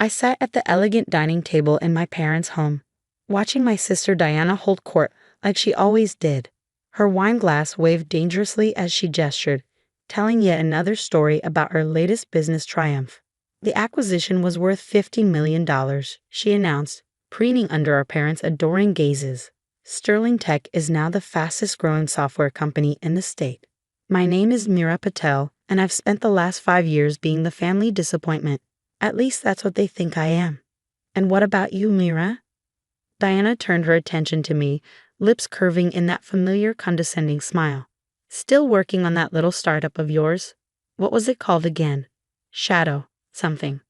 I sat at the elegant dining table in my parents' home, watching my sister Diana hold court like she always did. Her wine glass waved dangerously as she gestured, telling yet another story about her latest business triumph. The acquisition was worth $50 million, she announced, preening under our parents' adoring gazes. Sterling Tech is now the fastest-growing software company in the state. My name is Mira Patel, and I've spent the last 5 years being the family disappointment. At least that's what they think I am. And what about you, Mira? Diana turned her attention to me, lips curving in that familiar condescending smile. Still working on that little startup of yours? What was it called again? Something.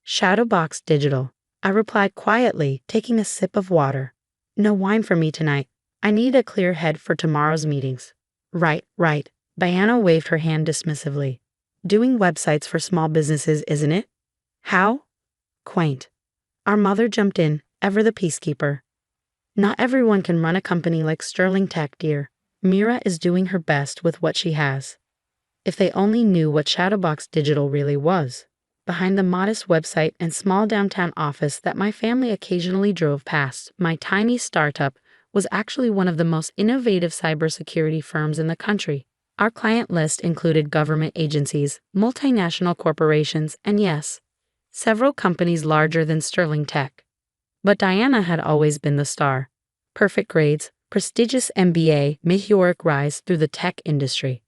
Shadowbox Digital. I replied quietly, taking a sip of water. No wine for me tonight. I need a clear head for tomorrow's meetings. Right. Diana waved her hand dismissively. Doing websites for small businesses, isn't it? How? Quaint. Our mother jumped in, ever the peacekeeper. Not everyone can run a company like Sterling Tech, dear. Mira is doing her best with what she has. If they only knew what Shadowbox Digital really was. Behind the modest website and small downtown office that my family occasionally drove past, my tiny startup was actually one of the most innovative cybersecurity firms in the country. Our client list included government agencies, multinational corporations, and yes, several companies larger than Sterling Tech. But Diana had always been the star. Perfect grades, prestigious MBA, meteoric rise through the tech industry.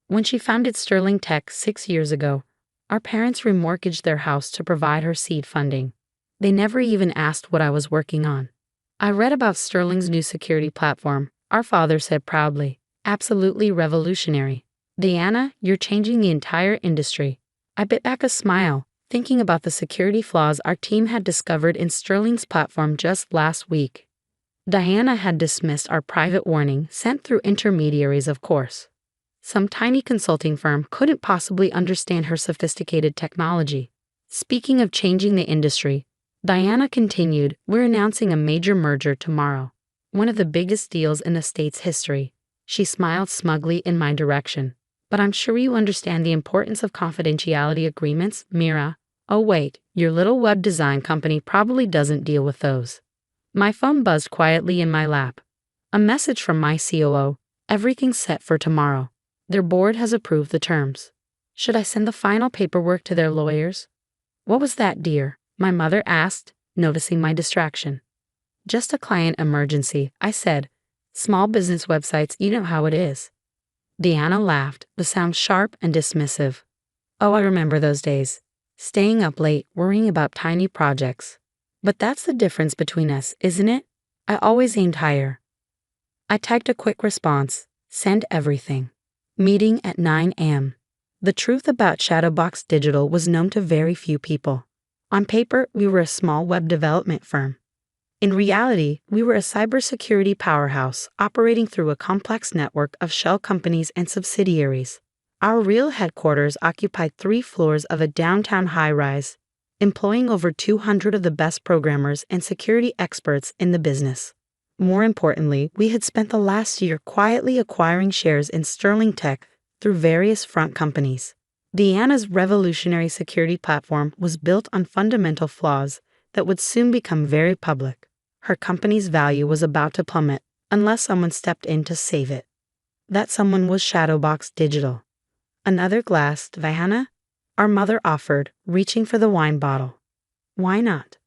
When she founded Sterling Tech 6 years ago, our parents remortgaged their house to provide her seed funding. They never even asked what I was working on. I read about Sterling's new security platform, our father said proudly. Absolutely revolutionary. Diana, you're changing the entire industry. I bit back a smile, thinking about the security flaws our team had discovered in Sterling's platform just last week. Diana had dismissed our private warning sent through intermediaries, of course. Some tiny consulting firm couldn't possibly understand her sophisticated technology. Speaking of changing the industry, Diana continued, we're announcing a major merger tomorrow. One of the biggest deals in the state's history. She smiled smugly in my direction. But I'm sure you understand the importance of confidentiality agreements, Mira. Oh wait, your little web design company probably doesn't deal with those. My phone buzzed quietly in my lap. A message from my COO. Everything's set for tomorrow. Their board has approved the terms. Should I send the final paperwork to their lawyers? What was that, dear? My mother asked, noticing my distraction. Just a client emergency, I said. Small business websites, you know how it is. Diana laughed, the sound sharp and dismissive. Oh, I remember those days. Staying up late, worrying about tiny projects. But that's the difference between us, isn't it? I always aimed higher. I typed a quick response. Send everything. Meeting at 9 a.m. The truth about Shadowbox Digital was known to very few people. On paper, we were a small web development firm. In reality, we were a cybersecurity powerhouse operating through a complex network of shell companies and subsidiaries. Our real headquarters occupied 3 floors of a downtown high-rise, employing over 200 of the best programmers and security experts in the business. More importantly, we had spent the last year quietly acquiring shares in Sterling Tech through various front companies. Diana's revolutionary security platform was built on fundamental flaws that would soon become very public. Her company's value was about to plummet unless someone stepped in to save it. That someone was Shadowbox Digital. Another glass, Diana? Our mother offered, reaching for the wine bottle. Why not?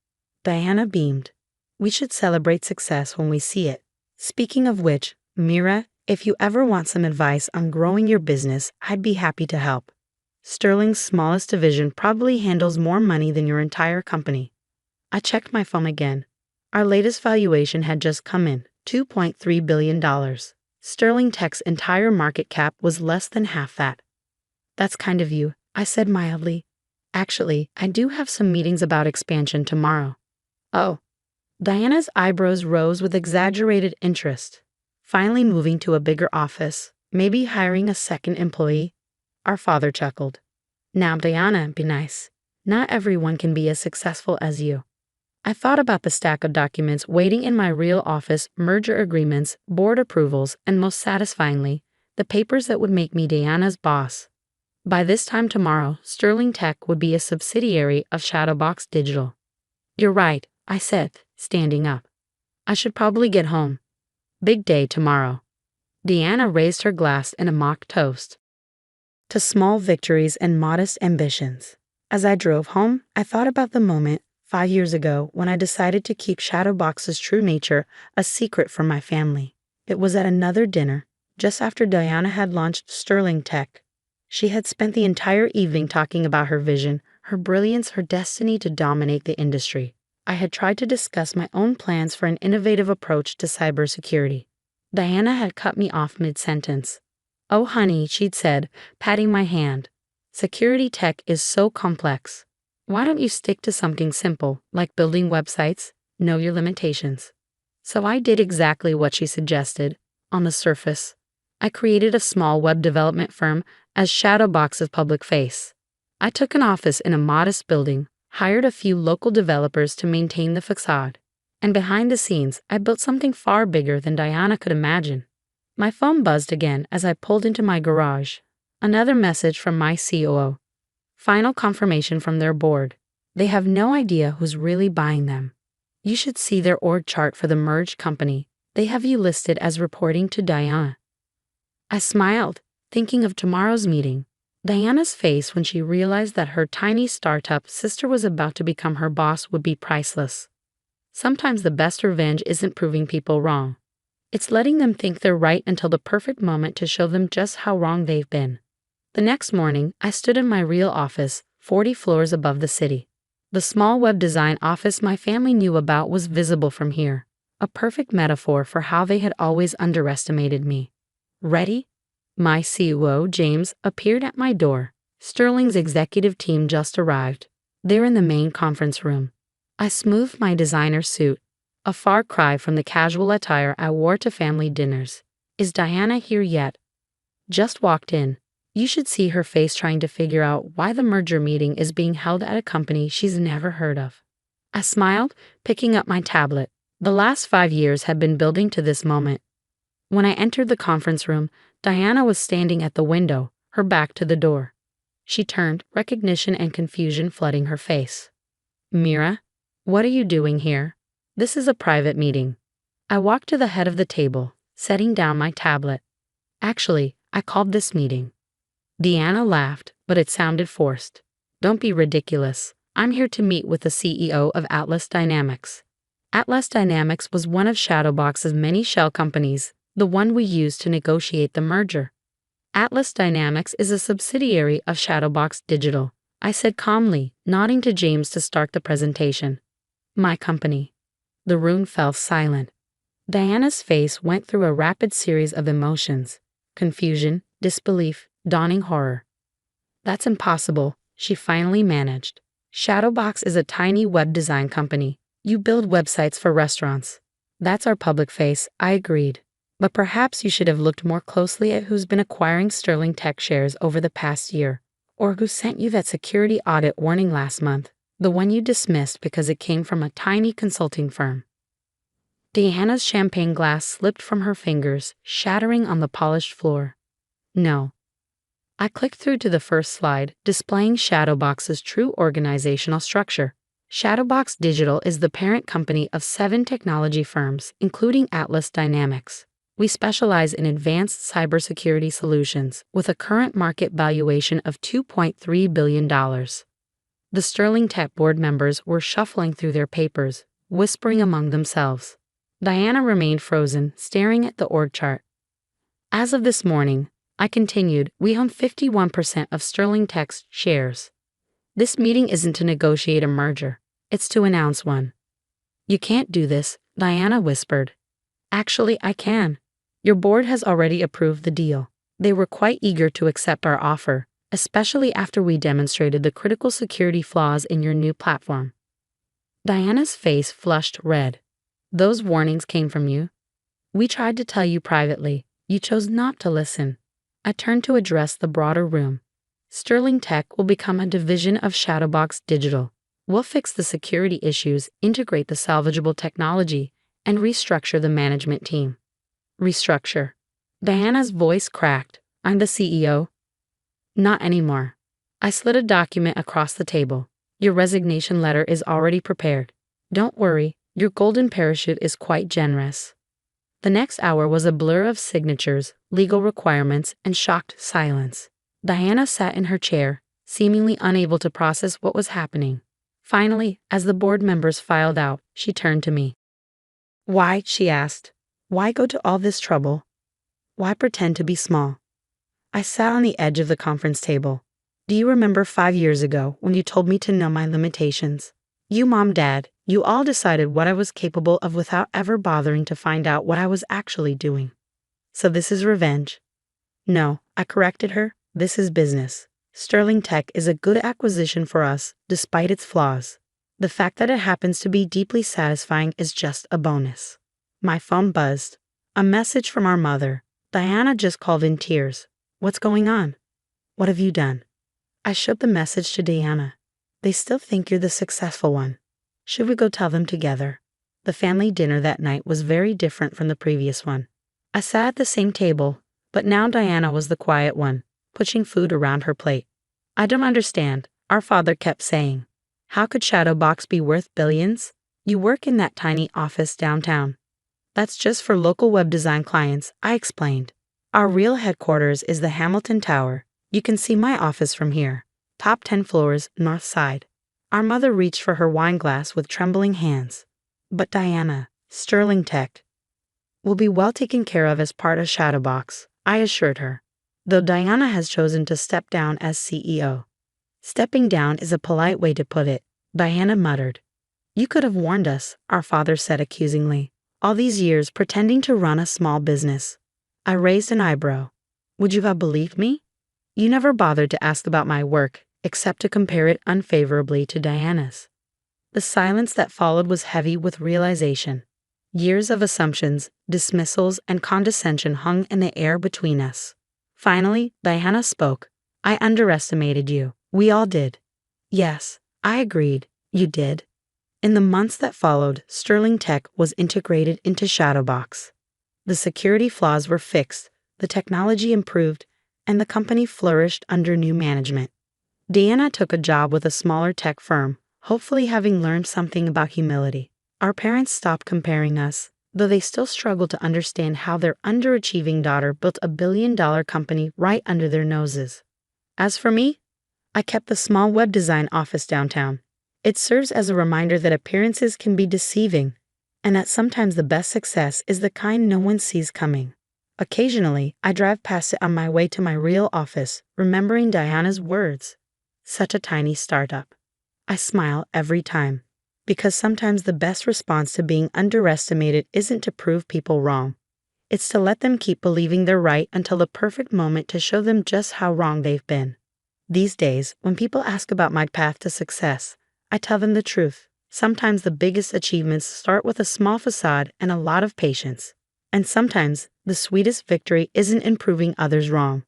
Diana beamed. We should celebrate success when we see it. Speaking of which, Mira, if you ever want some advice on growing your business, I'd be happy to help. Sterling's smallest division probably handles more money than your entire company. I checked my phone again. Our latest valuation had just come in, $2.3 billion. Sterling Tech's entire market cap was less than half that. That's kind of you, I said mildly. Actually, I do have some meetings about expansion tomorrow. Oh. Diana's eyebrows rose with exaggerated interest. Finally moving to a bigger office, maybe hiring a second employee. Our father chuckled. Now, Diana, be nice. Not everyone can be as successful as you. I thought about the stack of documents waiting in my real office, merger agreements, board approvals, and most satisfyingly, the papers that would make me Diana's boss. By this time tomorrow, Sterling Tech would be a subsidiary of Shadowbox Digital. You're right, I said, standing up. I should probably get home. Big day tomorrow. Deanna raised her glass in a mock toast to small victories and modest ambitions. As I drove home, I thought about the moment 5 years ago when I decided to keep Shadowbox's true nature a secret from my family. It was at another dinner, just after Diana had launched Sterling Tech. She had spent the entire evening talking about her vision, her brilliance, her destiny to dominate the industry. I had tried to discuss my own plans for an innovative approach to cybersecurity. Diana had cut me off mid-sentence. "Oh, honey," she'd said, patting my hand. "Security tech is so complex. Why don't you stick to something simple, like building websites? Know your limitations." So I did exactly what she suggested. On the surface, I created a small web development firm as Shadowbox's public face. I took an office in a modest building, hired a few local developers to maintain the facade. And behind the scenes, I built something far bigger than Diana could imagine. My phone buzzed again as I pulled into my garage. Another message from my COO. Final confirmation from their board. They have no idea who's really buying them. You should see their org chart for the merged company. They have you listed as reporting to Diana. I smiled, thinking of tomorrow's meeting. Diana's face when she realized that her tiny startup sister was about to become her boss would be priceless. Sometimes the best revenge isn't proving people wrong. It's letting them think they're right until the perfect moment to show them just how wrong they've been. The next morning, I stood in my real office, 40 floors above the city. The small web design office my family knew about was visible from here, a perfect metaphor for how they had always underestimated me. "Ready?" My COO, James, appeared at my door. Sterling's executive team just arrived. They're in the main conference room. I smoothed my designer suit, a far cry from the casual attire I wore to family dinners. "Is Diana here yet?" "Just walked in. You should see her face trying to figure out why the merger meeting is being held at a company she's never heard of." I smiled, picking up my tablet. The last 5 years had been building to this moment. When I entered the conference room, Diana was standing at the window, her back to the door. She turned, recognition and confusion flooding her face. "Mira, what are you doing here? This is a private meeting." I walked to the head of the table, setting down my tablet. "Actually, I called this meeting." Deanna laughed, but it sounded forced. "Don't be ridiculous. I'm here to meet with the CEO of Atlas Dynamics." Atlas Dynamics was one of Shadowbox's many shell companies, the one we used to negotiate the merger. Atlas Dynamics is a subsidiary of Shadowbox Digital, I said calmly, nodding to James to start the presentation. "My company." The room fell silent. Diana's face went through a rapid series of emotions: confusion, disbelief, dawning horror. "That's impossible," she finally managed. "Shadowbox is a tiny web design company. You build websites for restaurants." "That's our public face," I agreed. "But perhaps you should have looked more closely at who's been acquiring Sterling Tech shares over the past year, or who sent you that security audit warning last month, the one you dismissed because it came from a tiny consulting firm." Deanna's champagne glass slipped from her fingers, shattering on the polished floor. "No." I clicked through to the first slide, displaying Shadowbox's true organizational structure. Shadowbox Digital is the parent company of 7 technology firms, including Atlas Dynamics. We specialize in advanced cybersecurity solutions with a current market valuation of $2.3 billion. The Sterling Tech board members were shuffling through their papers, whispering among themselves. Diana remained frozen, staring at the org chart. "As of this morning," I continued, "we own 51% of Sterling Tech's shares. This meeting isn't to negotiate a merger. It's to announce one." "You can't do this," Diana whispered. "Actually, I can. Your board has already approved the deal. They were quite eager to accept our offer, especially after we demonstrated the critical security flaws in your new platform." Diana's face flushed red. "Those warnings came from you?" "We tried to tell you privately. You chose not to listen." I turned to address the broader room. "Sterling Tech will become a division of Shadowbox Digital. We'll fix the security issues, integrate the salvageable technology, and restructure the management team." "Restructure?" Diana's voice cracked. "I'm the CEO." "Not anymore." I slid a document across the table. "Your resignation letter is already prepared. Don't worry, your golden parachute is quite generous. The next hour was a blur of signatures, legal requirements, and shocked silence. Diana sat in her chair, seemingly unable to process what was happening. Finally, as the board members filed out, she turned to me. Why, she asked, why go to all this trouble? Why pretend to be small? I sat on the edge of the conference table. Do you remember 5 years ago when you told me to know my limitations? You, Mom, Dad, you all decided what I was capable of without ever bothering to find out what I was actually doing. So this is revenge? No, I corrected her, this is business. Sterling Tech is a good acquisition for us, despite its flaws. The fact that it happens to be deeply satisfying is just a bonus. My phone buzzed. A message from our mother. Diana just called in tears. What's going on? What have you done? I showed the message to Diana. They still think you're the successful one. Should we go tell them together? The family dinner that night was very different from the previous one. I sat at the same table, but now Diana was the quiet one, pushing food around her plate. I don't understand, our father kept saying. How could Shadowbox be worth billions? You work in that tiny office downtown. That's just for local web design clients, I explained. Our real headquarters is the Hamilton Tower. You can see my office from here. Top 10 floors, north side. Our mother reached for her wine glass with trembling hands. But Diana, Sterling Tech, will be well taken care of as part of Shadowbox, I assured her. Though Diana has chosen to step down as CEO. Stepping down is a polite way to put it, Diana muttered. You could have warned us, our father said accusingly. All these years pretending to run a small business. I raised an eyebrow. Would you have believed me? You never bothered to ask about my work, except to compare it unfavorably to Diana's. The silence that followed was heavy with realization. Years of assumptions, dismissals, and condescension hung in the air between us. Finally, Diana spoke. I underestimated you. We all did. Yes, I agreed. You did. In the months that followed, Sterling Tech was integrated into Shadowbox. The security flaws were fixed, the technology improved, and the company flourished under new management. Diana took a job with a smaller tech firm, hopefully having learned something about humility. Our parents stopped comparing us, though they still struggled to understand how their underachieving daughter built a billion-dollar company right under their noses. As for me, I kept the small web design office downtown. It serves as a reminder that appearances can be deceiving, and that sometimes the best success is the kind no one sees coming. Occasionally, I drive past it on my way to my real office, remembering Diana's words. Such a tiny startup. I smile every time, because sometimes the best response to being underestimated isn't to prove people wrong. It's to let them keep believing they're right until the perfect moment to show them just how wrong they've been. These days, when people ask about my path to success, I tell them the truth. Sometimes the biggest achievements start with a small facade and a lot of patience. And sometimes the sweetest victory isn't in proving others wrong,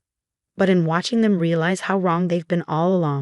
but in watching them realize how wrong they've been all along.